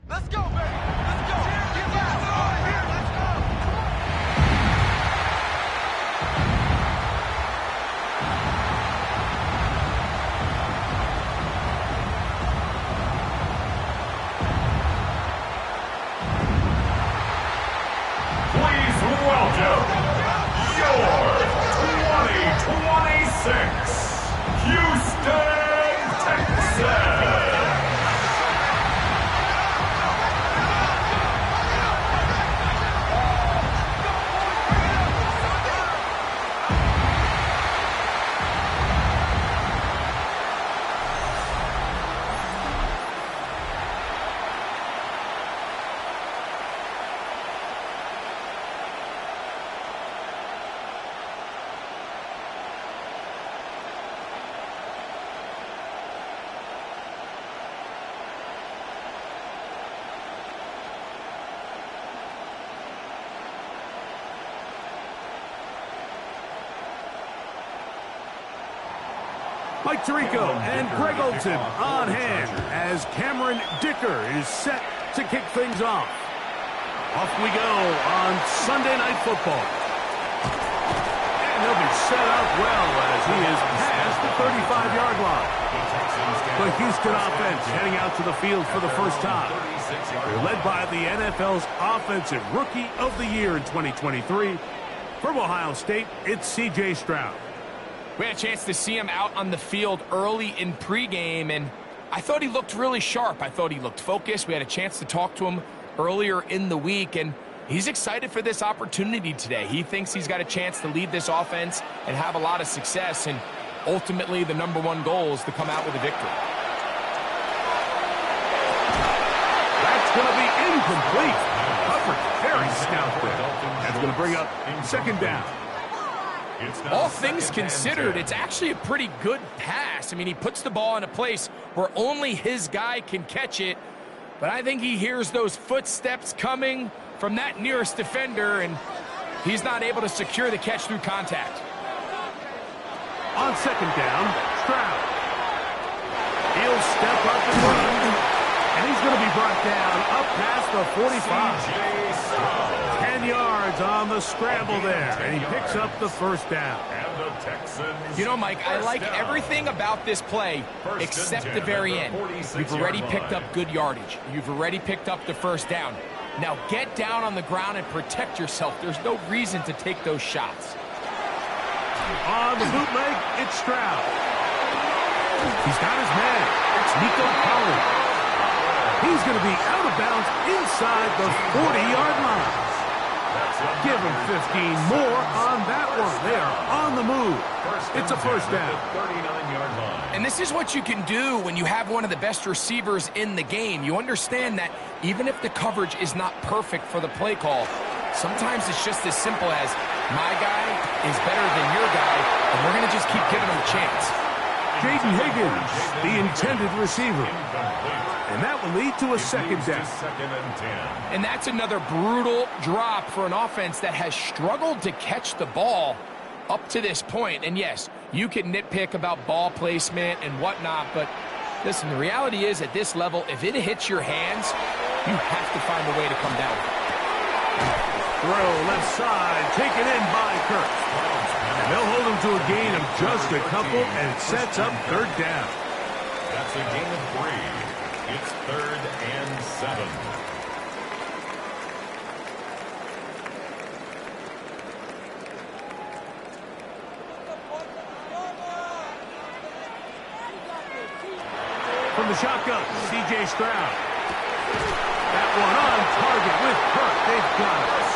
Let's go, baby. Let's go. Get back. Here, let's go. Please welcome your 2026 Houston Texans. Mike Tirico and Greg Olson on hand as Cameron Dicker is set to kick things off. Off we go on Sunday Night Football. And he'll be set up well as he is past the 35-yard line. The Houston offense heading out to the field for the first time. They're led by the NFL's Offensive Rookie of the Year in 2023. From Ohio State, it's C.J. Stroud. We had a chance to see him out on the field early in pregame, and I thought he looked really sharp. I thought he looked focused. We had a chance to talk to him earlier in the week, and he's excited for this opportunity today. He thinks he's got a chance to lead this offense and have a lot of success, and ultimately the #1 goal is to come out with a victory. That's going to be incomplete. Coverage very stout there. That's going to bring up second down. All things considered, it's actually a pretty good pass. I mean, he puts the ball in a place where only his guy can catch it, but I think he hears those footsteps coming from that nearest defender, and he's not able to secure the catch through contact. On second down, Stroud. He'll step up and run, and he's going to be brought down up past the 45. 10 yards on the scramble there, and he picks up the first down. You know, Mike, I like everything about this play except the very end. You've already picked up good yardage. You've already picked up the first down. Now get down on the ground and protect yourself. There's no reason to take those shots. On the bootleg, it's Stroud. He's got his man. It's Nico Collins. He's going to be out of bounds inside the 40-yard line. Give him 15 more on that one. They are on the move. It's a first down. And this is what you can do when you have one of the best receivers in the game. You understand that even if the coverage is not perfect for the play call, sometimes it's just as simple as my guy is better than your guy, and we're going to just keep giving him a chance. Jaden Higgins, the intended receiver. And that will lead to a second down. And that's another brutal drop for an offense that has struggled to catch the ball up to this point. And yes, you can nitpick about ball placement and whatnot, but listen, the reality is at this level, if it hits your hands, you have to find a way to come down. Throw left side, taken in by Kirk. And they'll hold him to a gain of just a couple, and it sets up third down. That's a gain of 3. It's 3rd and 7. From the shotgun, C.J. Stroud. That one on target with Kirk. They've got it.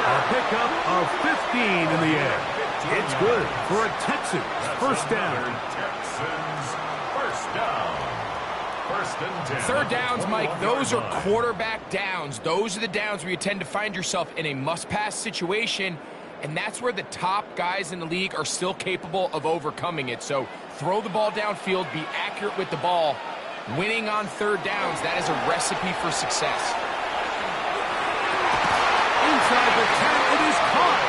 A pickup of 15 in the air. It's good for a Texans first down. Texans first down. First and 10. Third downs, Mike, those are quarterback downs. Those are the downs where you tend to find yourself in a must-pass situation, and that's where the top guys in the league are still capable of overcoming it. So throw the ball downfield, be accurate with the ball. Winning on third downs, that is a recipe for success. Inside the 10, it is caught.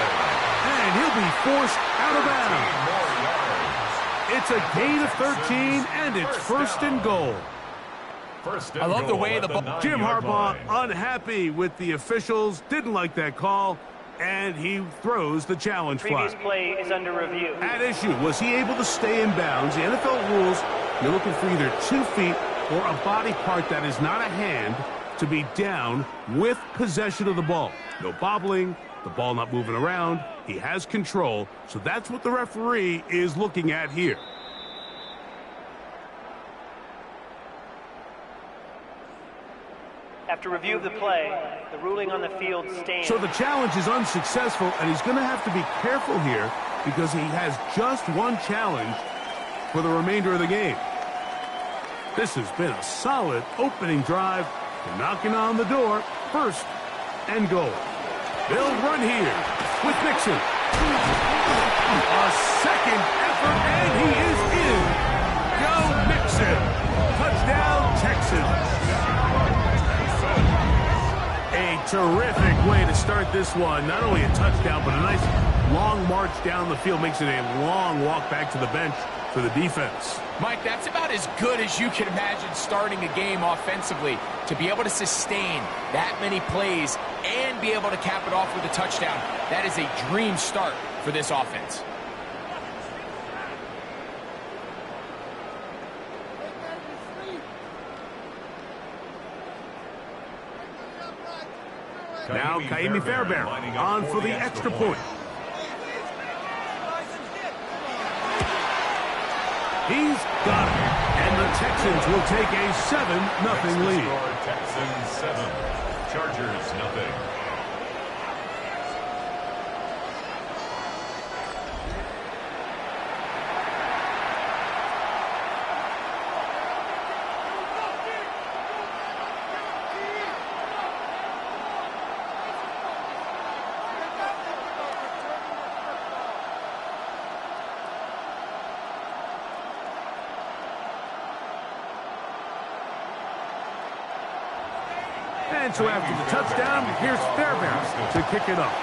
And he'll be forced out of bounds. It's a gain of 13, and it's first and goal. First and I love the goal way at the ball. Jim 9-yard Harbaugh line. unhappy with the officials, didn't like that call, and he throws the challenge Previous flag. play is under review. At issue, was he able to stay in bounds? The NFL rules, you're looking for either 2 feet or a body part that is not a hand to be down with possession of the ball. No bobbling, the ball not moving around. He has control, so that's what the referee is looking at here. After review of the play, the ruling on the field stands. So the challenge is unsuccessful, and he's going to have to be careful here because he has just one challenge for the remainder of the game. This has been a solid opening drive. They're knocking on the door. First and goal. They'll run here with Mixon. A second effort, and he is in. Go Mixon. Touchdown, Texans. A terrific way to start this one. Not only a touchdown, but a nice long march down the field. Makes it a long walk back to the bench for the defense. Mike, that's about as good as you can imagine starting a game offensively. To be able to sustain that many plays and be able to cap it off with a touchdown, that is a dream start for this offense. Now Kaimi Fairbairn on for the extra point. He's got it. And the Texans will take a 7-0 lead. Texans 7, Chargers nothing. And so after the touchdown, here's Fairbairn to kick it off.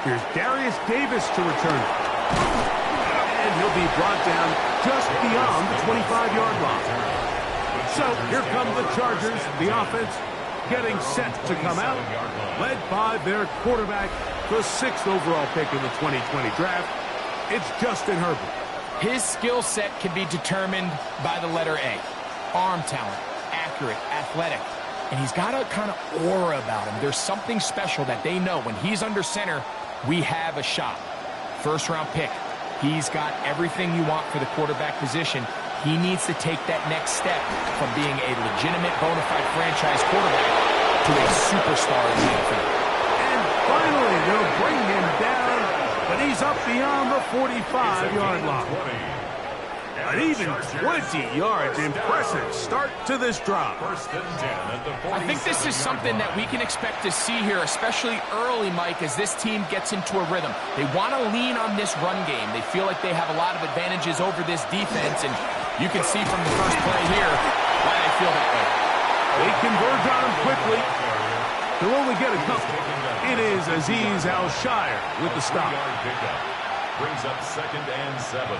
Here's Darius Davis to return it. And he'll be brought down just beyond the 25-yard line. So here come the Chargers, the offense getting set to come out, led by their quarterback, the 6th overall pick in the 2020 draft. It's Justin Herbert. His skill set can be determined by the letter A. Arm talent, accurate, athletic, and he's got a kind of aura about him. There's something special that they know when he's under center, we have a shot. First-round pick. He's got everything you want for the quarterback position. He needs to take that next step from being a legitimate, bona fide franchise quarterback to a superstar in the NFL. And finally, they'll bring him down, but he's up beyond the 45-yard line. An even 20 yards. Impressive start to this drive. First and 10 at the 47. I think this is something that we can expect to see here, especially early, Mike, as this team gets into a rhythm. They want to lean on this run game. They feel like they have a lot of advantages over this defense, and you can see from the first play here why they feel that way. They converge on him quickly. They'll only get a couple. It is Azeez Al-Shire with the stop. Brings up 2nd and 7.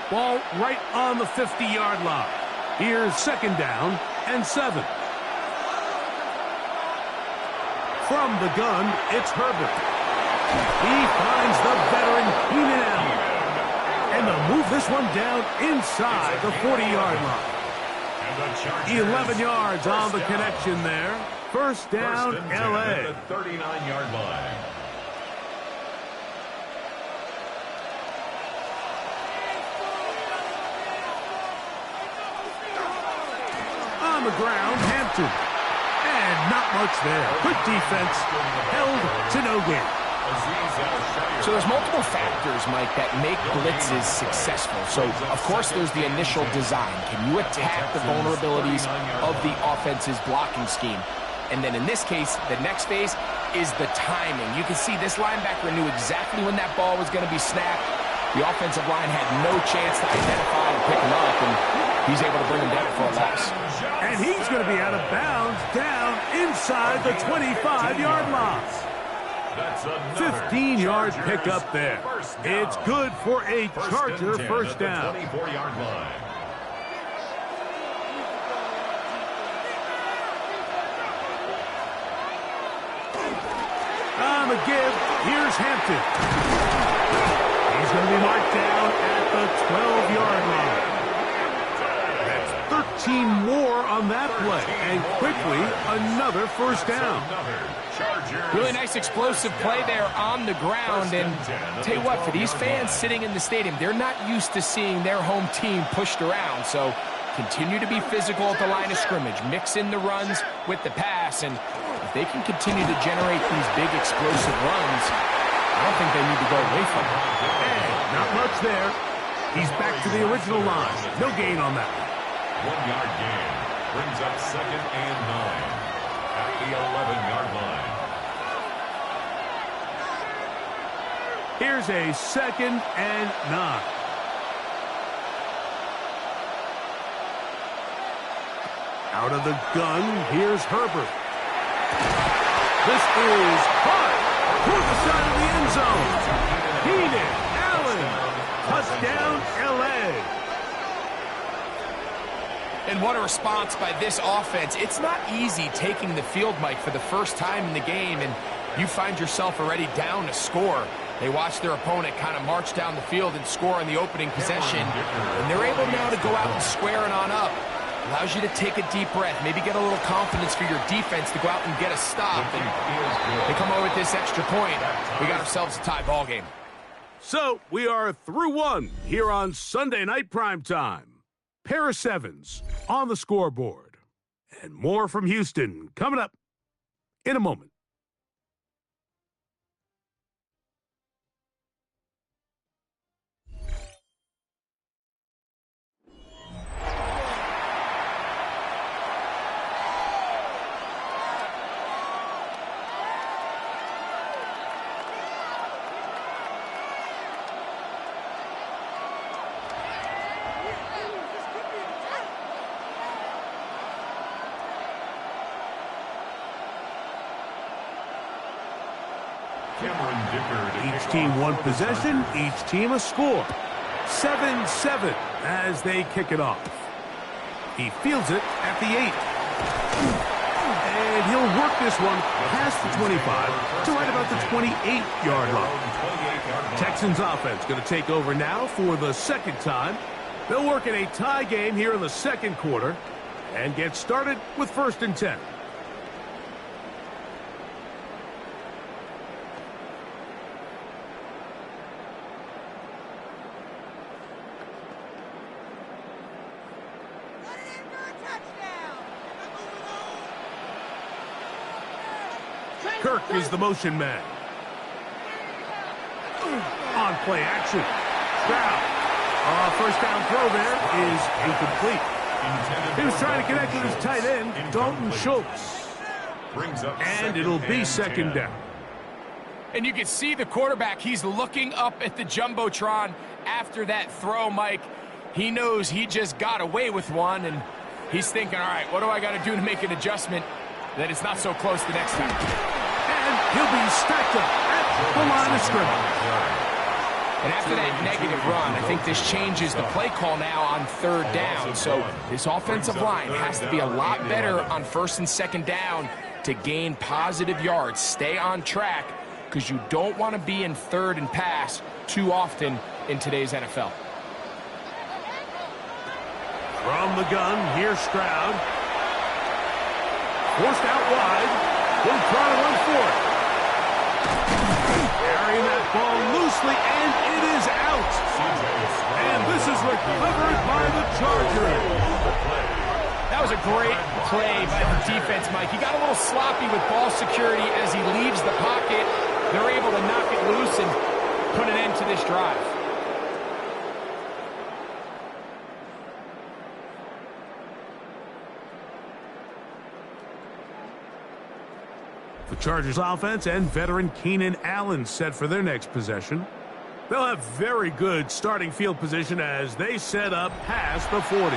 Ball right on the 50-yard line. Here's 2nd down and 7. From the gun, it's Herbert. He finds the veteran Keenan Allen. And they'll move this one down inside the 40-yard line. 11 yards on the connection there. First down, L.A. At the 39-yard line. On the ground, Hampton. And not much there. Good defense. Held to no gain. So there's multiple factors, Mike, that make blitzes successful. So, of course, there's the initial design. Can you attack the vulnerabilities of the offense's blocking scheme? And then in this case, the next phase is the timing. You can see this linebacker knew exactly when that ball was going to be snapped. The offensive line had no chance to identify and pick him up, and he's able to bring him down for a loss. And he's going to be out of bounds down inside the 25-yard line. That's another 15-yard Chargers pickup there. first down. It's good for a Charger and 10 first at the down. 24-yard line. On the give, here's Hampton. He's going to be marked down at the 12-yard line. That's 13 more on that play, and quickly another first down. Really nice explosive play there on the ground. And tell you what, for these fans sitting in the stadium, they're not used to seeing their home team pushed around. So continue to be physical at the line of scrimmage. Mix in the runs with the pass. And if they can continue to generate these big explosive runs, I don't think they need to go away from it. And not much there. He's back to the original line. No gain on that. 1-yard gain brings up 2nd and 9 at the 11-yard line. Here's a 2nd and 9. Out of the gun, here's Herbert. This is caught toward the side of the end zone. Keenan Allen, touchdown L.A. And what a response by this offense. It's not easy taking the field, Mike, for the first time in the game, and you find yourself already down a score. They watch their opponent kind of march down the field and score on the opening possession, and they're able now to go out and square it on up. Allows you to take a deep breath, maybe get a little confidence for your defense to go out and get a stop, and they come away with this extra point. We got ourselves a tie ball game. So we are through one here on Sunday Night Primetime. Pair of sevens on the scoreboard. And more from Houston coming up in a moment. Each team one possession, each team a score. 7-7 as they kick it off. He fields it at the 8. And he'll work this one past the 25 to right about the 28-yard line. Texans offense going to take over now for the second time. They'll work in a tie game here in the second quarter and get started with 1st and 10. Kirk is the motion man. On play action. Stroud. First down throw there is incomplete. He was trying to connect with his tight end, Dalton Schultz. And it'll be 2nd down. And you can see the quarterback. He's looking up at the Jumbotron after that throw, Mike. He knows he just got away with one, and he's thinking, all right, what do I got to do to make an adjustment that it's not so close the next time? He'll be stacked up at the line of scrimmage. And after that negative run, I think this changes the play call now on 3rd down. So this offensive line has to be a lot better on 1st and 2nd down to gain positive yards. Stay on track because you don't want to be in 3rd and pass too often in today's NFL. From the gun, here's Stroud. Forced out wide. He'll try to run for it. Carrying that ball loosely, and it is out. And this is recovered by the Chargers. That was a great play by the defense, Mike. He got a little sloppy with ball security as he leaves the pocket. They're able to knock it loose and put an end to this drive. The Chargers offense and veteran Keenan Allen set for their next possession. They'll have very good starting field position as they set up past the 40.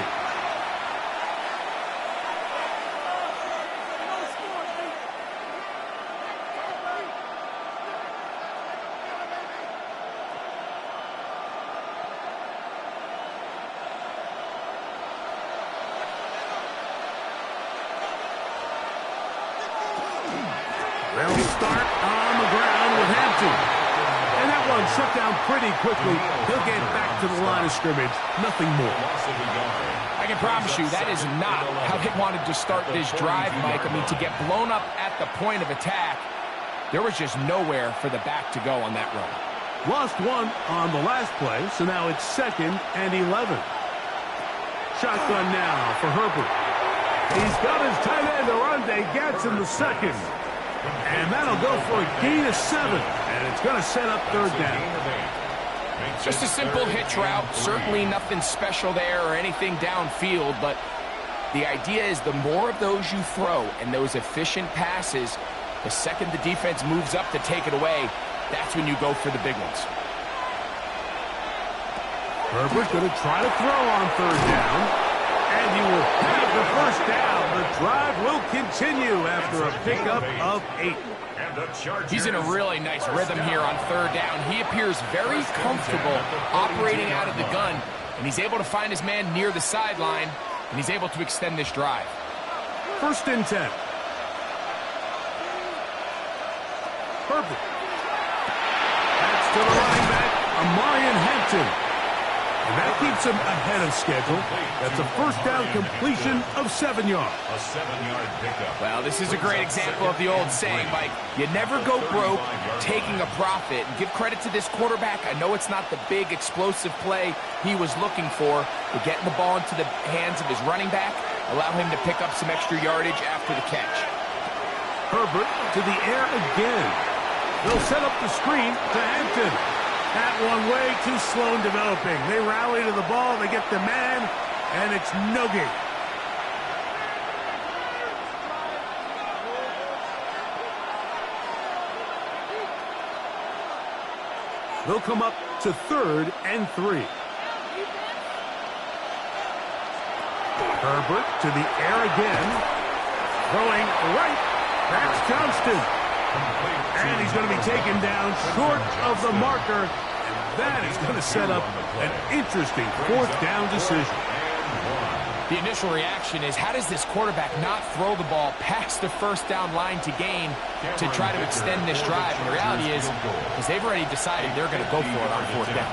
shut down pretty quickly. He'll get back to the line of scrimmage. Nothing more. I can promise you that is not how they wanted to start this drive, Mike. I mean, to get blown up at the point of attack, there was just nowhere for the back to go on that run. Lost one on the last play, so now it's 2nd and 11. Shotgun now for Herbert. He's got his tight end Arundé gets in the 2nd. And that'll go for a gain of 7. And it's going to set up 3rd down. Just a simple hitch route. Certainly nothing special there or anything downfield, but the idea is the more of those you throw and those efficient passes, the second the defense moves up to take it away, that's when you go for the big ones. Herbert going to try to throw on 3rd down. And you will have the 1st down. The drive will continue after a pickup of 8. He's in a really nice rhythm here on 3rd down. He appears very comfortable operating out of the gun, and he's able to find his man near the sideline, and he's able to extend this drive. 1st and 10. Herbert. That's to the running back, Amarian Hampton. And that keeps him ahead of schedule. That's a 1st down completion of 7 yards. A 7-yard pickup. Well, this is a great example of the old saying, Mike, you never go broke taking a profit. And give credit to this quarterback. I know it's not the big explosive play he was looking for, but getting the ball into the hands of his running back, allow him to pick up some extra yardage after the catch. Herbert to the air again. They'll set up the screen to Hampton. That one way too slow in developing. They rally to the ball, they get the man, and it's no gain. They'll come up to 3rd and 3. Herbert to the air again. Throwing right. That's Johnston. And he's going to be taken down short of the marker. And that is going to set up an interesting 4th down decision. The initial reaction is, how does this quarterback not throw the ball past the 1st down line to gain to try to extend this drive? And the reality is, because they've already decided they're going to go for it on 4th down.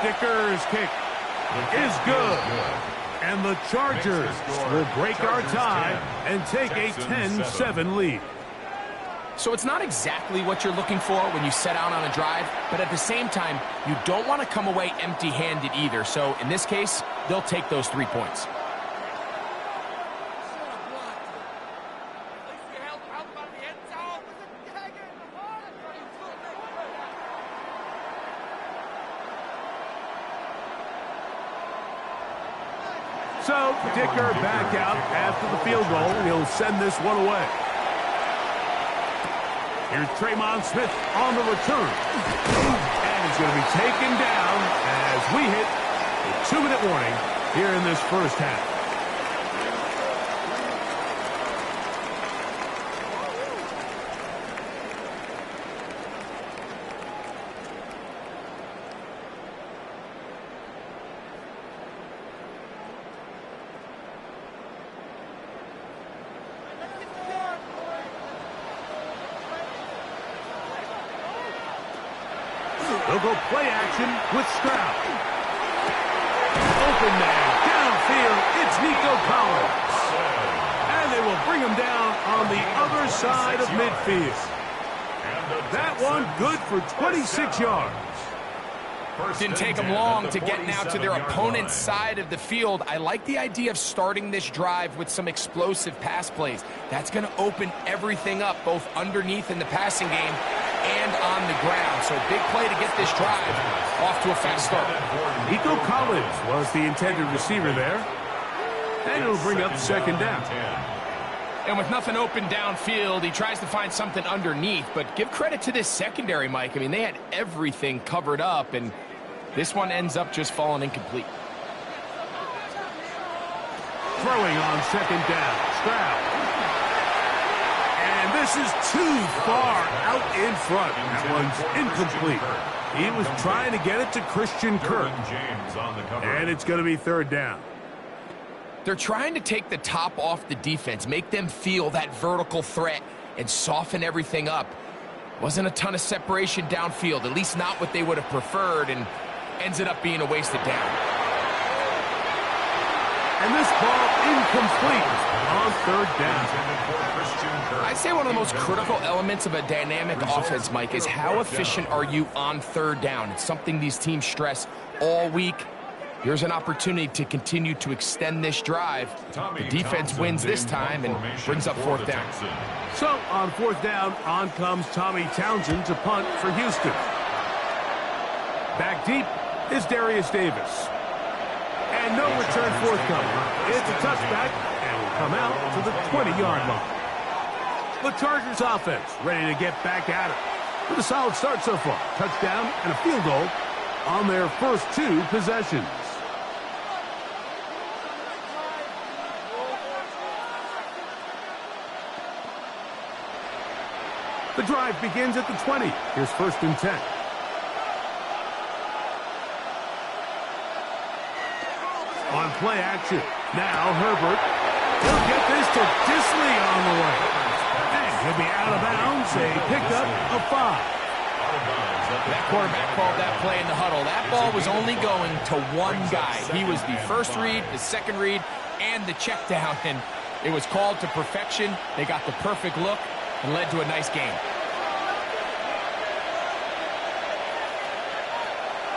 Dicker's kick is good. And the Chargers will break our tie and take a 10-7 lead. So it's not exactly what you're looking for when you set out on a drive, but at the same time, you don't want to come away empty-handed either. So in this case, they'll take those 3 points. So Dicker back out after the field goal. He'll send this one away. Here's Tremon Smith on the return. And he's going to be taken down as we hit a 2-minute warning here in this 1st half. They'll go play action with Stroud. Open man, downfield, it's Nico Collins. And they will bring him down on the other side of midfield. That one good for 26 yards. Didn't take them long to get now to their opponent's side of the field. I like the idea of starting this drive with some explosive pass plays. That's going to open everything up, both underneath in the passing game and on the ground. So big play to get this drive off to a fast start. Nico Collins was the intended receiver there. And it'll bring up 2nd down. And with nothing open downfield, he tries to find something underneath. But give credit to this secondary, Mike. I mean, they had everything covered up, and this one ends up just falling incomplete. Throwing on 2nd down, Stroud. And this is too far out in front. That one's incomplete. He was trying to get it to Christian Kirk. And it's going to be 3rd down. They're trying to take the top off the defense, make them feel that vertical threat and soften everything up. Wasn't a ton of separation downfield, at least not what they would have preferred, and ends it up being a wasted down. And this ball incomplete on third down. I'd say one of the most critical elements of a dynamic offense, Mike, is how efficient are you on third down. It's something these teams stress all week. Here's an opportunity to continue to extend this drive. The defense wins this time and brings up fourth down. So on fourth down, on comes Tommy Townsend to punt for Houston. Back deep is Darius Davis. And no return forthcoming. It's a touchback and will come out to the 20-yard line. The Chargers offense ready to get back at it with a solid start so far. Touchdown and a field goal on their first two possessions. The drive begins at the 20. Here's first and 10. On play action. Now Herbert. He'll get this to Disley on the way. And he'll be out of bounds. A pickup of 5. That quarterback called that play in the huddle. That ball was only going to one guy. He was the first read, the second read, and the check down. And it was called to perfection. They got the perfect look and led to a nice game.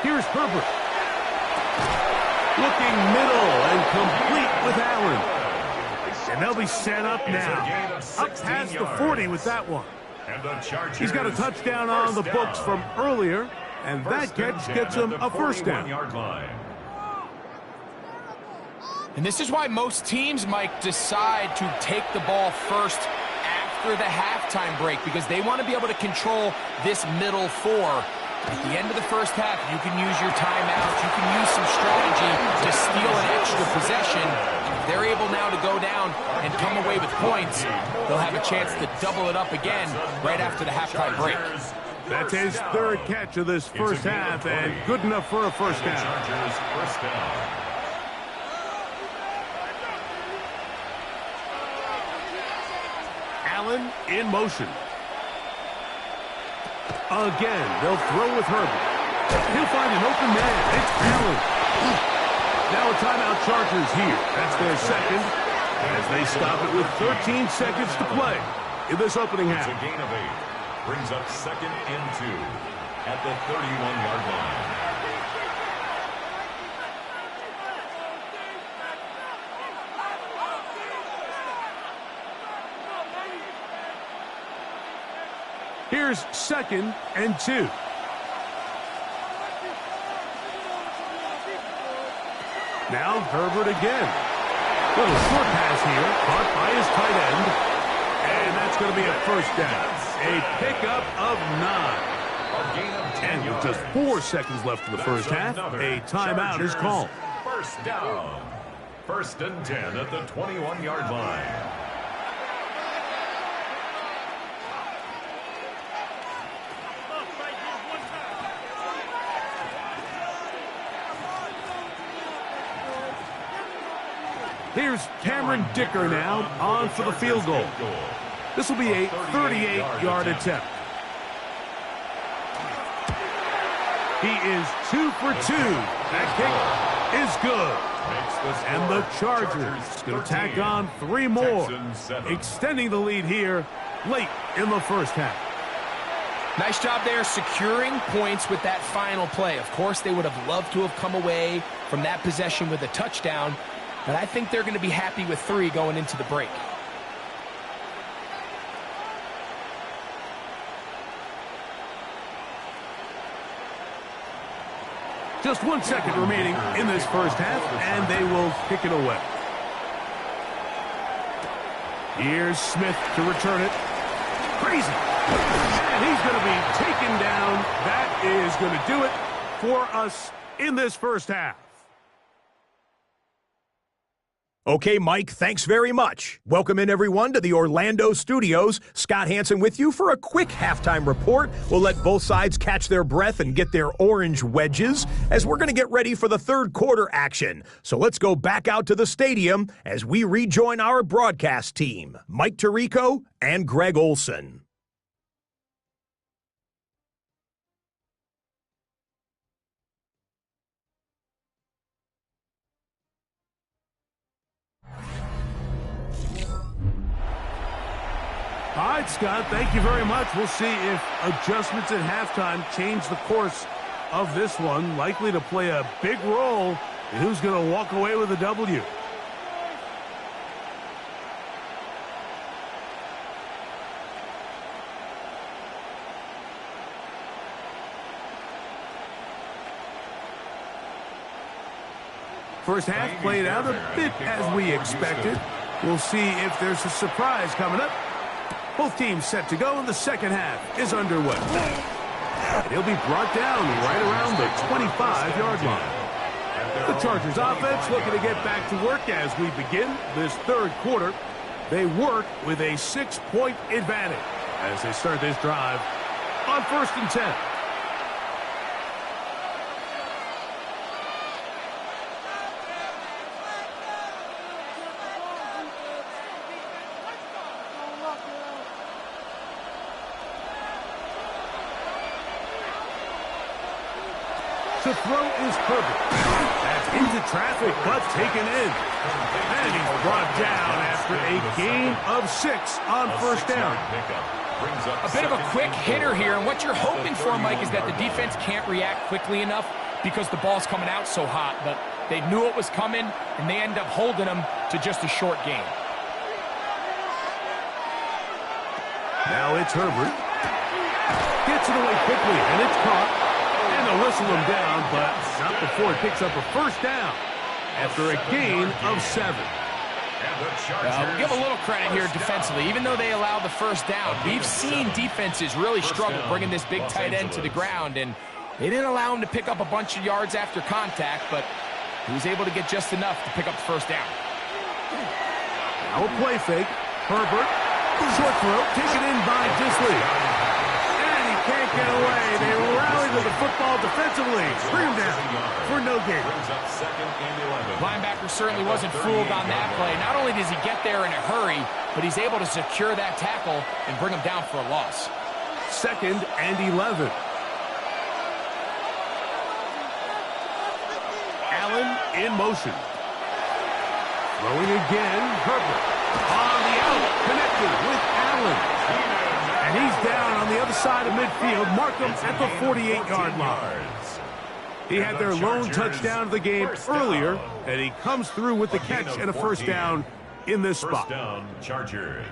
Here's Herbert. Looking middle and complete with Allen. And they'll be set up now. Up past the 40 with that one. He's got a touchdown on the books from earlier, and that catch gets him a first down. And this is why most teams, Mike, decide to take the ball first after the halftime break, because they want to be able to control this middle four. At the end of the first half, you can use your timeouts. You can use some strategy to steal an extra possession. If they're able now to go down and come away with points, they'll have a chance to double it up again right after the halftime break. That's his third catch of this first half, and good enough for a first down. Allen in motion. Again, they'll throw with Herbert. He'll find an open man. It's Allen. Now a timeout Chargers here. That's their second, as they stop it with 13 seconds to play in this opening half. It's a gain of 8. Brings up second and 2 at the 31-yard line. Here's second and 2. Now Herbert again. Little short pass here, caught by his tight end. And that's going to be a first down. A pickup of 9. And with just 4 seconds left in the first half, a timeout is called. First down. First and 10 at the 21-yard line. Here's Cameron Dicker now on for the field goal. This will be a 38-yard attempt. He is 2 for 2. That kick is good. And the Chargers going to tack on 3 more, extending the lead here late in the first half. Nice job there securing points with that final play. Of course, they would have loved to have come away from that possession with a touchdown, but I think they're going to be happy with 3 going into the break. Just 1 second remaining in this first half, and they will kick it away. Here's Smith to return it. Crazy. And he's going to be taken down. That is going to do it for us in this first half. Okay, Mike, thanks very much. Welcome in, everyone, to the Orlando studios. Scott Hansen with you for a quick halftime report. We'll let both sides catch their breath and get their orange wedges as we're going to get ready for the third quarter action. So let's go back out to the stadium as we rejoin our broadcast team, Mike Tirico and Greg Olson. All right, Scott, thank you very much. We'll see if adjustments at halftime change the course of this one. Likely to play a big role in who's going to walk away with a W. First half played out a bit as we expected. We'll see if there's a surprise coming up. Both teams set to go, and the second half is underway. And he'll be brought down right around the 25-yard line. The Chargers offense looking to get back to work as we begin this third quarter. They work with a 6-point advantage as they start this drive on 1st and 10. To throw is Herbert. That's into traffic, but taken in. And he's brought down after a gain of 6 on 1st down. A bit of a quick hitter here, and what you're hoping for, Mike, is that the defense can't react quickly enough because the ball's coming out so hot. But they knew it was coming, and they end up holding them to just a short gain. Now it's Herbert. Gets it away quickly, and it's caught. And they'll whistle him down, but not before he picks up a 1st down after a gain of 7. We'll give a little credit here defensively. Even though they allow the 1st down, we've seen defenses really struggle bringing this big tight end to the ground, and they didn't allow him to pick up a bunch of yards after contact, but he was able to get just enough to pick up the 1st down. Now a play fake. Herbert, short throw, taken in by Disley. Can't get away. They rally to the football defensively. Bring him down for no gain. Linebacker certainly wasn't fooled on that play. Not only does he get there in a hurry, but he's able to secure that tackle and bring him down for a loss. 2nd and 11. Allen in motion. Throwing again. Herbert on the out. Connected with Allen. And he's down on the other side of midfield. Markham at the 48-yard line. He had their lone touchdown of the game earlier, and he comes through with the catch and a 1st down in this spot. 1st down, Chargers.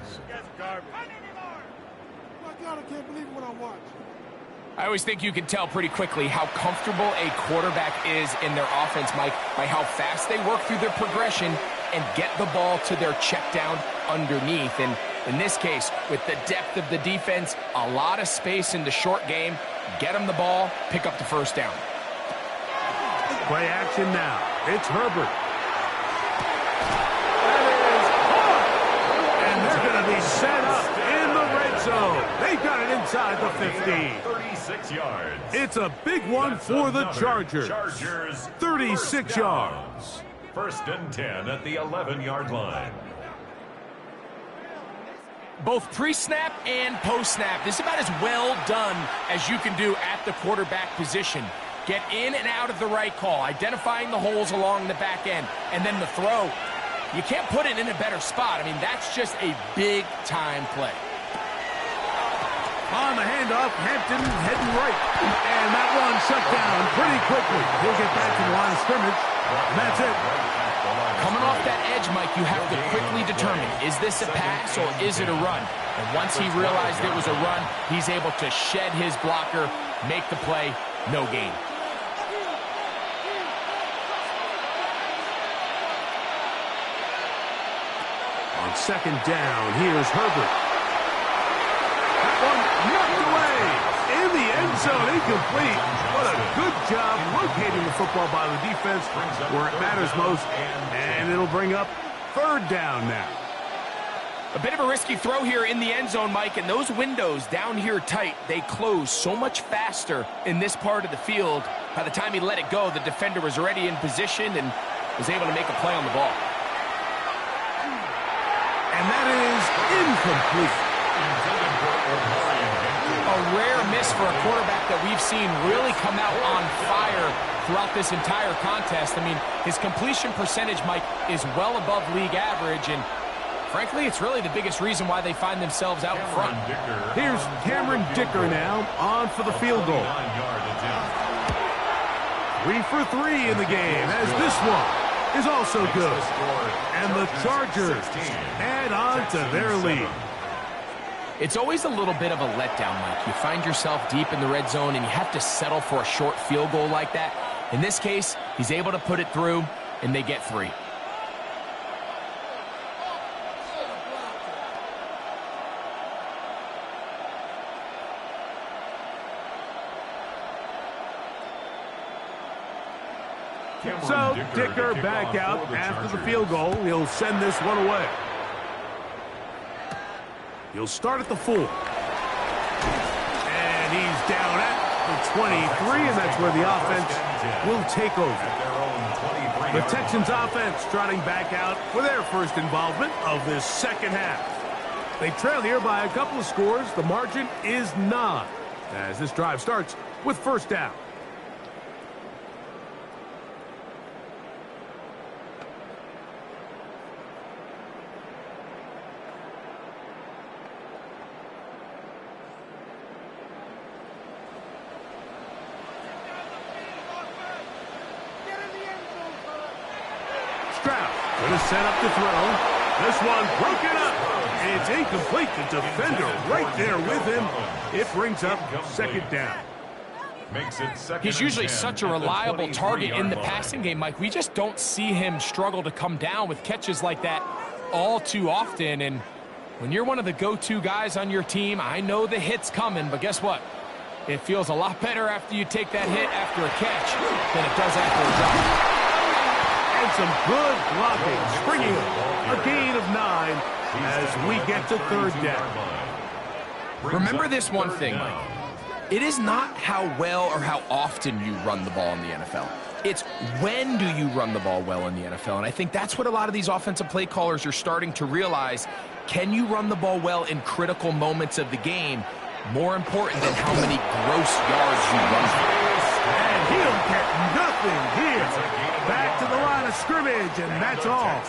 I always think you can tell pretty quickly how comfortable a quarterback is in their offense, Mike, by how fast they work through their progression and get the ball to their check down underneath. And in this case, with the depth of the defense, a lot of space in the short game, get them the ball, pick up the 1st down. Play action now. It's Herbert. That is caught. And they're going to be set up in the red zone. They've got it inside the 15. 36 yards. It's a big one for the Chargers. 36 yards. 1st and 10 at the 11-yard line. Both pre-snap and post-snap, this is about as well done as you can do at the quarterback position. Get in and out of the right call, identifying the holes along the back end, and then the throw. You can't put it in a better spot. I mean, that's just a big-time play. On the handoff, Hampton heading right. And that one shut down pretty quickly. He'll get back to the line of scrimmage, and that's it. Coming off that edge, Mike, you have to quickly determine, is this a pass or is it a run? And once he realized it was a run, he's able to shed his blocker, make the play, no gain. On 2nd down, here's Herbert. That one knocked away in the end zone, incomplete. What a good job locating the football by the defense where it matters most. And it'll bring up 3rd down now. A bit of a risky throw here in the end zone, Mike, and those windows down here tight, they close so much faster in this part of the field. By the time he let it go, the defender was already in position and was able to make a play on the ball. And that is incomplete. A rare miss for a quarterback that we've seen really come out on fire throughout this entire contest. I mean, his completion percentage, Mike, is well above league average, and Frankly, it's really the biggest reason why they find themselves out in front. Here's Cameron Dicker now on for the field goal. 3 for 3 in the game, as this one is also good. And the Chargers add on to their lead. It's always a little bit of a letdown, Mike. You find yourself deep in the red zone, and you have to settle for a short field goal like that. In this case, he's able to put it through, and they get 3. So, Dicker back out after the field goal. He'll send this one away. He'll start at the 4. And he's down at the 23, and that's where the offense will take over. The Texans offense trotting back out for their first involvement of this second half. They trail here by a couple of scores. The margin is 9 as this drive starts with first down. Going to set up the throw. This one broken up. It's incomplete. The defender right there with him. It brings up second down. He's usually such a reliable target in the passing game, Mike. We just don't see him struggle to come down with catches like that all too often. And when you're one of the go-to guys on your team, I know the hit's coming, but guess what? It feels a lot better after you take that hit after a catch than it does after a drop. And some good blocking, springing a gain of 9 as we get to third down. Remember this one thing, Mike. It is not how well or how often you run the ball in the NFL. It's when do you run the ball well in the NFL. And I think that's what a lot of these offensive play callers are starting to realize. Can you run the ball well in critical moments of the game? More important than how many gross yards you run for. And he'll get nothing here. Back to the line of scrimmage, and that's all.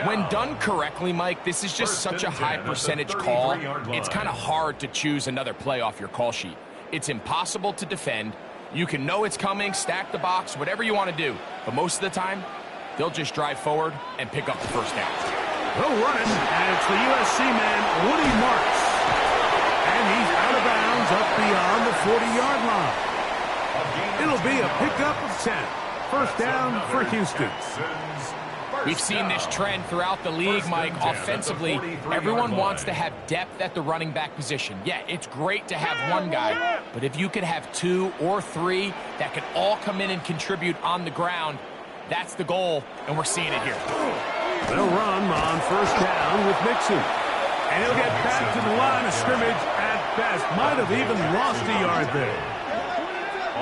When done correctly, Mike, this is just such a high percentage call. It's kind of hard to choose another play off your call sheet. It's impossible to defend. You can know it's coming, stack the box, whatever you want to do. But most of the time, they'll just drive forward and pick up the first down. They'll run it, and it's the USC man, Woody Marks. And he's out of bounds up beyond the 40-yard line. It'll be a pickup of 10. First down for Houston. We've seen this trend throughout the league, Mike. Offensively, everyone wants to have depth at the running back position. Yeah, it's great to have one guy, but if you could have 2 or 3 that can all come in and contribute on the ground, that's the goal, and we're seeing it here. They'll run on first down with Mixon. And he'll get back to the line of scrimmage at best. Might have even lost a yard there.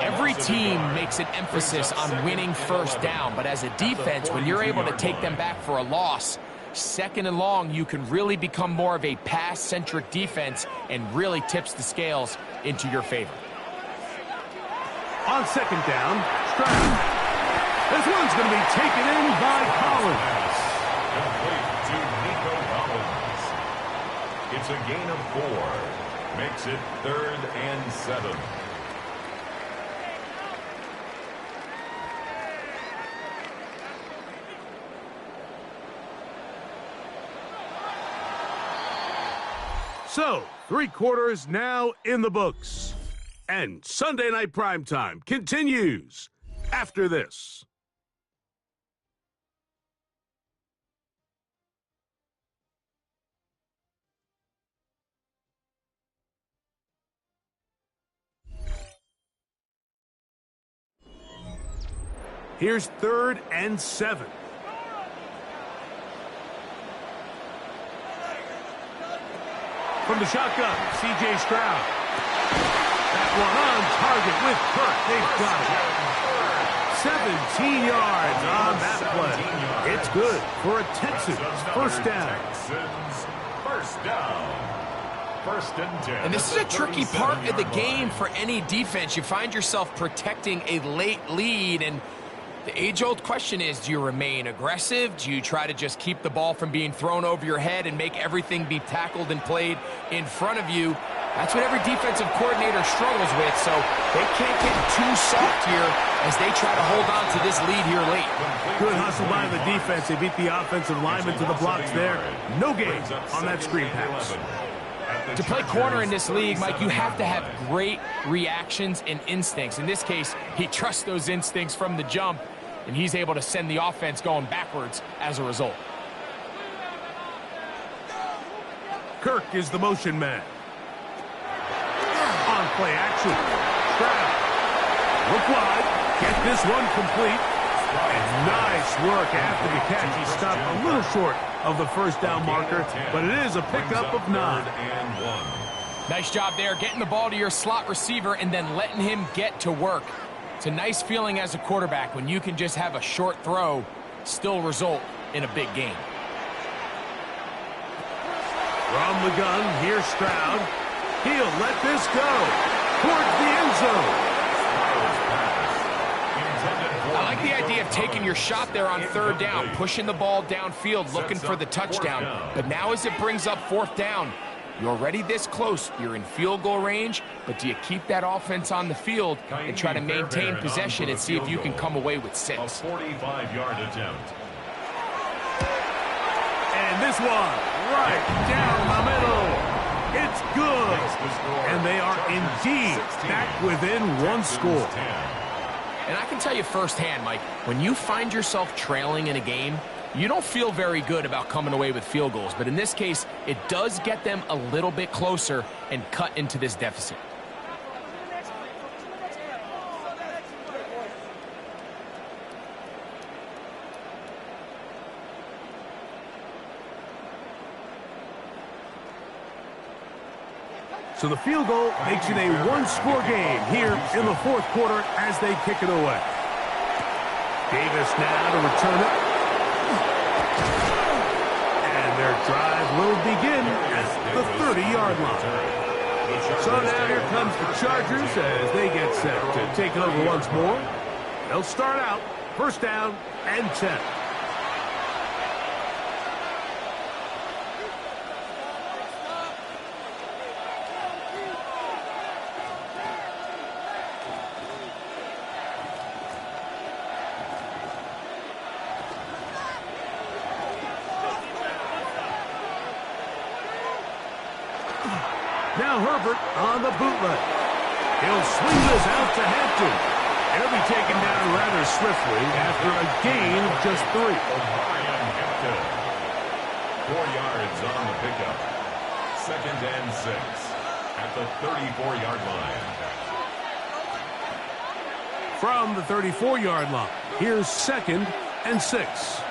Every team makes an emphasis on winning first down, but as a defense, when you're able to take them back for a loss, second and long, you can really become more of a pass-centric defense and really tips the scales into your favor. On second down, Stroud. This one's going to be taken in by Collins. Complete to Nico Collins. It's a gain of 4. Makes it 3rd and 7. So, 3 quarters now in the books. And Sunday Night Primetime continues after this. Here's 3rd and 7. From the shotgun, C.J. Stroud. That one on target with Kurt. They've got it. 17 yards on that play. It's good for a Texans first down. First down. 1st and 10. And this is a tricky part of the game for any defense. You find yourself protecting a late lead, and The age-old question is, do you remain aggressive? Do you try to just keep the ball from being thrown over your head and make everything be tackled and played in front of you? That's what every defensive coordinator struggles with, so they can't get too soft here as they try to hold on to this lead here late. Good hustle by the defense. They beat the offensive lineman to the blocks there. No gain on that screen pass. To play corner in this league, Mike, you have to have great reactions and instincts. In this case, he trusts those instincts from the jump, and he's able to send the offense going backwards as a result. Kirk is the motion man. On play action. Stroud. Look wide. Get this one complete. And nice work after the catch. He stopped a little short of the first down marker, but it is a pickup of 9. Nice job there, getting the ball to your slot receiver and then letting him get to work. It's a nice feeling as a quarterback when you can just have a short throw still result in a big game. From the gun, here's Stroud. He'll let this go towards the end zone. I like the idea of taking your shot there on 3rd down, pushing the ball downfield, looking for the touchdown. But now as it brings up 4th down, you're already this close. You're in field goal range, but do you keep that offense on the field and try to maintain possession and see if you can come away with 6? A 45-yard attempt. And this one, right down the middle. It's good. And they are indeed back within 1 score. And I can tell you firsthand, Mike, when you find yourself trailing in a game, you don't feel very good about coming away with field goals. But in this case, it does get them a little bit closer and cut into this deficit. So the field goal makes it a 1-score game here in the 4th quarter as they kick it away. Davis now to return it. And their drive will begin at the 30-yard line. So now here comes the Chargers as they get set to take it over once more. They'll start out 1st down and 10. Now Herbert on the bootleg. He'll swing this out to Hampton. He'll be taken down rather swiftly after a gain of just 3. 4 yards on the pickup. 2nd and 6 at the 34-yard line. From the 34-yard line, here's 2nd and 6.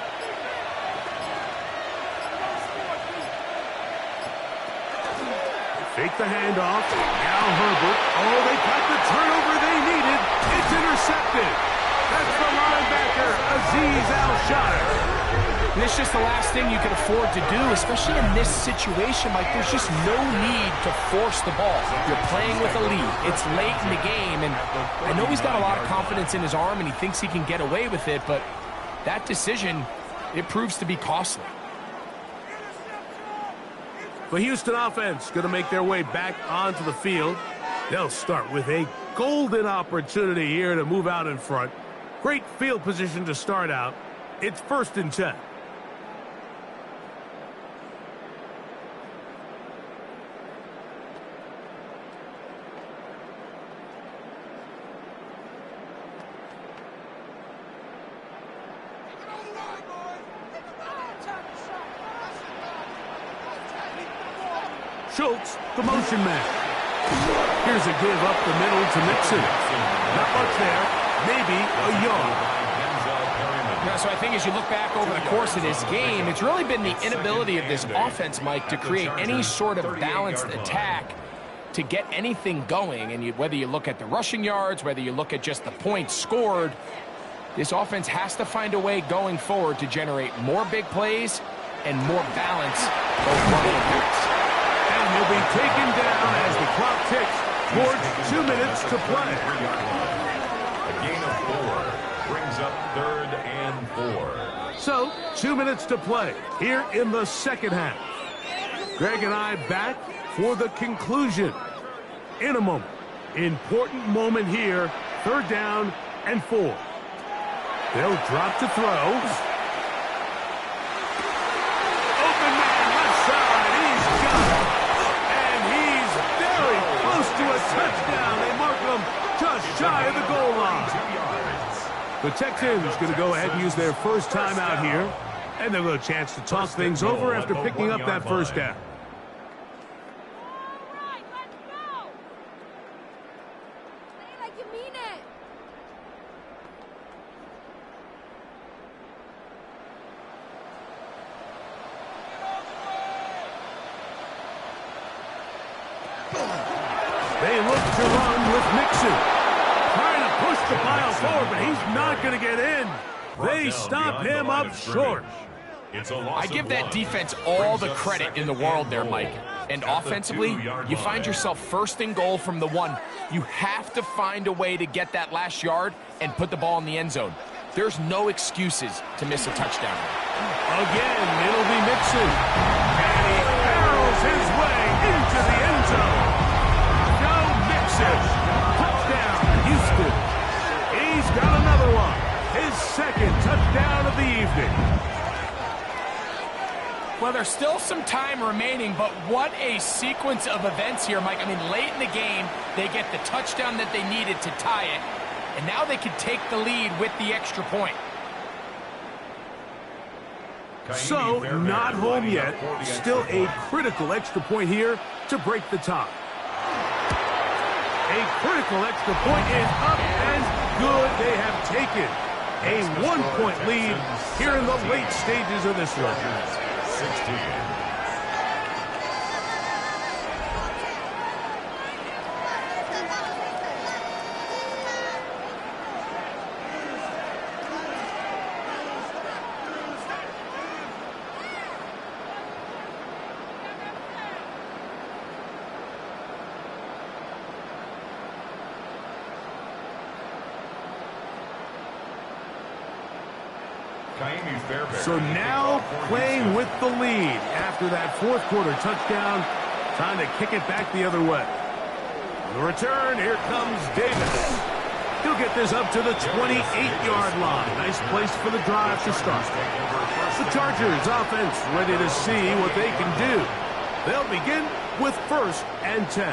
Fake the handoff. Now Herbert. Oh, they got the turnover they needed. It's intercepted. That's the linebacker, Azeez Al-Shire. This is just the last thing you can afford to do, especially in this situation. Like, there's just no need to force the ball. You're playing with a lead. It's late in the game, and I know he's got a lot of confidence in his arm, and he thinks he can get away with it, but that decision, it proves to be costly. The Houston offense going to make their way back onto the field. They'll start with a golden opportunity here to move out in front. Great field position to start out. It's 1st and 10. Schultz, the motion man. Here's a give up the middle to Mixon. Not much there. Maybe a yard. Yeah, so I think as you look back over the course of this game, it's really been the inability of this offense, Mike, to create any sort of balanced attack to get anything going. And whether you look at the rushing yards, whether you look at just the points scored, this offense has to find a way going forward to generate more big plays and more balance both running and pass. And he'll be taken down as the clock ticks towards 2 minutes to play. A gain of 4 brings up 3rd and 4. So, 2 minutes to play here in the second half. Greg and I back for the conclusion in a moment. Important moment here, 3rd down and 4. They'll drop to throw. Open man, left side, he's got it. And he's very close to a touchdown. They mark him just shy of the goal line. The Texans going to go ahead and use their first timeout here, and they'll have a chance to talk things over after picking up that first down. They look to run with Mixon. Trying to push the pile forward, but he's not going to get in. They stop him up short. I give that defense all the credit in the world there, Mike. And offensively, you find yourself 1st and goal from the 1. You have to find a way to get that last yard and put the ball in the end zone. There's no excuses to miss a touchdown. Again, it'll be Mixon. And he barrels his way into the end zone. Touchdown, Houston. He's got another one. His 2nd touchdown of the evening. Well, there's still some time remaining, but what a sequence of events here, Mike. I mean, late in the game, they get the touchdown that they needed to tie it, and now they can take the lead with the extra point. So, not home yet. Still a critical extra point here to break the tie. A critical extra point is up and good. They have taken a 1-point lead here in the late stages of this one. 16. So now playing with the lead after that 4th quarter touchdown. Time to kick it back the other way. On the return, here comes Davis. He'll get this up to the 28-yard line. Nice place for the drive to start. The Chargers offense ready to see what they can do. They'll begin with 1st and 10.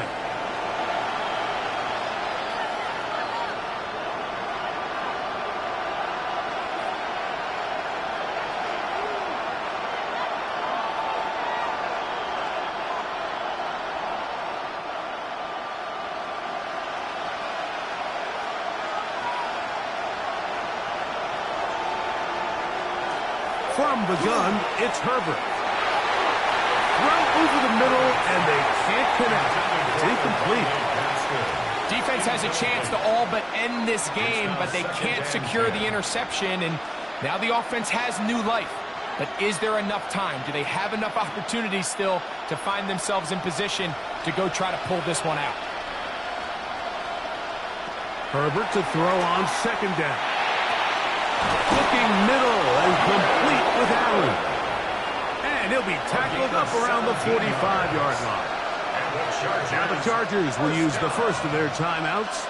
From the gun, it's Herbert. Right over the middle, and they can't connect. It's incomplete. Defense has a chance to all but end this game, but they can't secure the interception, and now the offense has new life. But is there enough time? Do they have enough opportunities still to find themselves in position to go try to pull this one out? Herbert to throw on 2nd down. Looking middle and complete with Allen. And he'll be tackled up around the 45-yard line. Now the Chargers will use the first of their timeouts,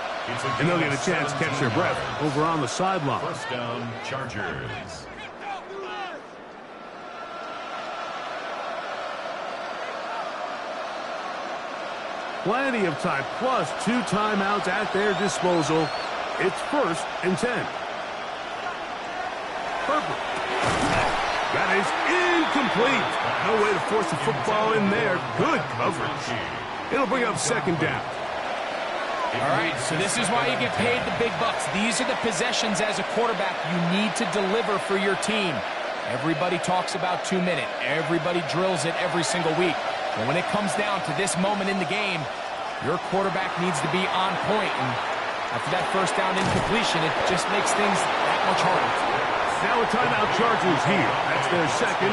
and they'll get a chance to catch their breath over on the sideline. 1st down, Chargers. Plenty of time, plus 2 timeouts at their disposal. It's 1st and 10. Herbert. That is incomplete. No way to force the football in there. Good coverage. It'll bring up 2nd down. All right, so this is why you get paid the big bucks. These are the possessions as a quarterback you need to deliver for your team. Everybody talks about 2-minute. Everybody drills it every single week. But when it comes down to this moment in the game, your quarterback needs to be on point. And after that 1st down incompletion, it just makes things that much harder. Now a timeout Chargers here. That's their 2nd.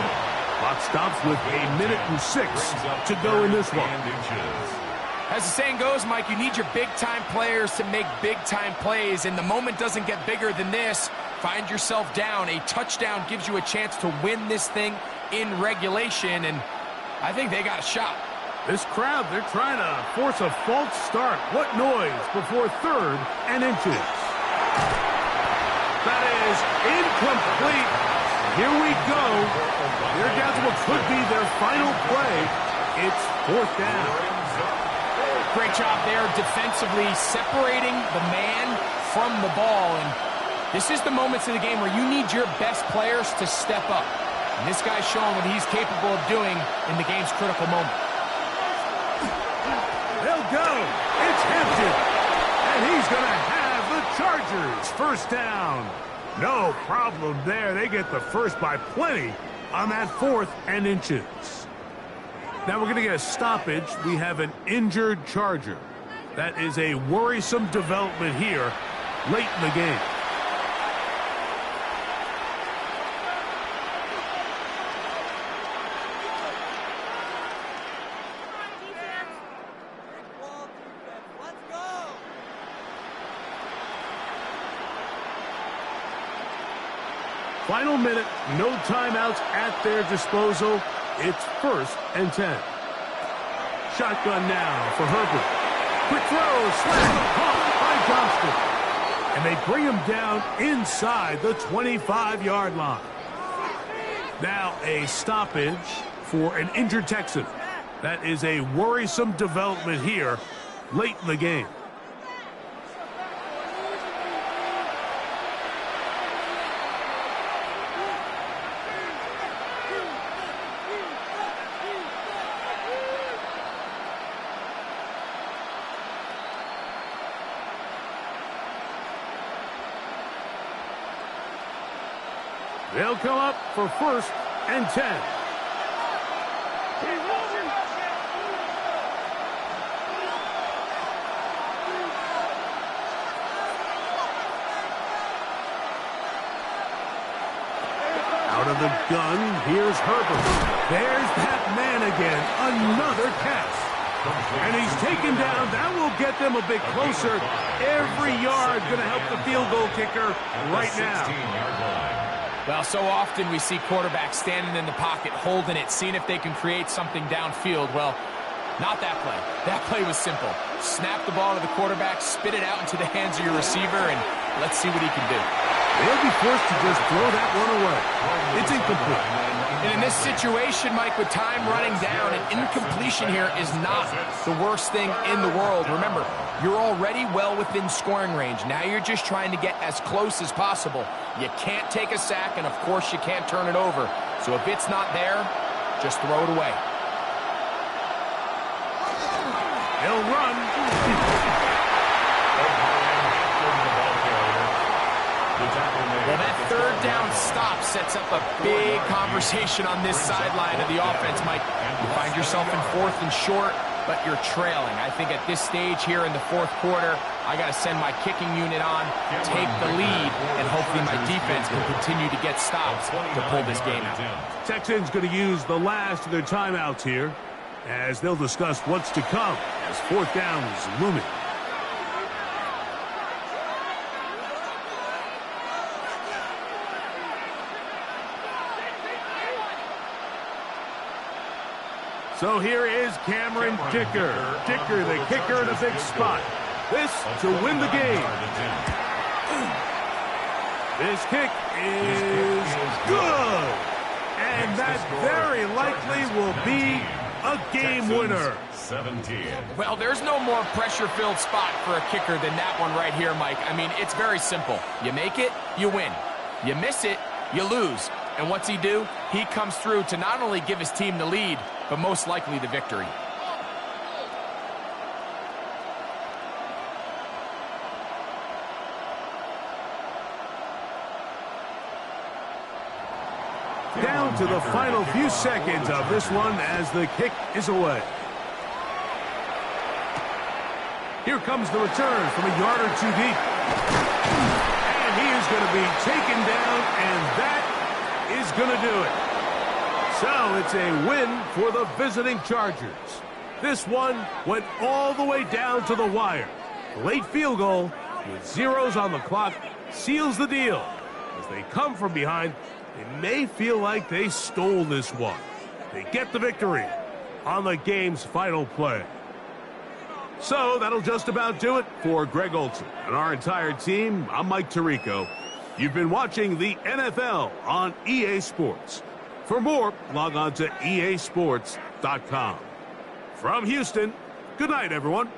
Clock stops with 1:06 to go in this one. As the saying goes, Mike, you need your big-time players to make big-time plays, and the moment doesn't get bigger than this. find yourself down. A touchdown gives you a chance to win this thing in regulation, and I think they got a shot. This crowd, they're trying to force a false start. What noise before 3rd and inches. That is incomplete. Here we go. They're down to what could be their final play. It's 4th down. Great job there defensively, separating the man from the ball. And this is the moments of the game where you need your best players to step up. And this guy's showing what he's capable of doing in the game's critical moment. They'll go. It's Hampton. And he's going to have the Chargers 1st down. No problem there. They get the first by plenty on that 4th and inches. Now we're going to get a stoppage. We have an injured Charger. That is a worrisome development here late in the game. Final minute, no timeouts at their disposal. It's 1st and 10. Shotgun now for Herbert. Quick throw, slam, caught by Johnston. And they bring him down inside the 25-yard line. Now a stoppage for an injured Texan. That is a worrisome development here late in the game. They'll come up for 1st and 10. Out of the gun, here's Herbert. There's that man again, another catch. And he's taken down. That will get them a bit closer. Every yard going to help the field goal kicker right now. Well, so often we see quarterbacks standing in the pocket, holding it, seeing if they can create something downfield. Well, not that play. That play was simple. Snap the ball to the quarterback, spit it out into the hands of your receiver, and let's see what he can do. They'll be forced to just throw that one away. It's incomplete. And in this situation, Mike, with time running down, an incompletion here is not the worst thing in the world. Remember, you're already well within scoring range. Now you're just trying to get as close as possible. You can't take a sack, and of course you can't turn it over. So if it's not there, just throw it away. He'll run. Well, that 3rd down stop sets up a big conversation on this sideline of the offense, Mike. You find yourself in 4th and short, but you're trailing. I think at this stage here in the 4th quarter, I got to send my kicking unit on, take the lead, and hopefully my defense can continue to get stops to pull this game out. Texans going to use the last of their timeouts here as they'll discuss what's to come as 4th down is looming. So here is Cameron Dicker. Dicker, the kicker in a big spot. This to win the game. This kick is good. And that very likely will be a game winner. 17. Well, there's no more pressure-filled spot for a kicker than that one right here, Mike. I mean, it's very simple. You make it, you win. You miss it, you lose. And what's he do? He comes through to not only give his team the lead, but most likely the victory. Down to the final few seconds of this one as the kick is away. Here comes the return from a yard or two deep. And he is going to be taken down, and that is going to do it. So it's a win for the visiting Chargers. This one went all the way down to the wire. The late field goal with zeros on the clock seals the deal. As they come from behind, they may feel like they stole this one. They get the victory on the game's final play. So that'll just about do it for Greg Olson and our entire team. I'm Mike Tirico. You've been watching the NFL on EA Sports. For more, log on to easports.com. From Houston, good night, everyone.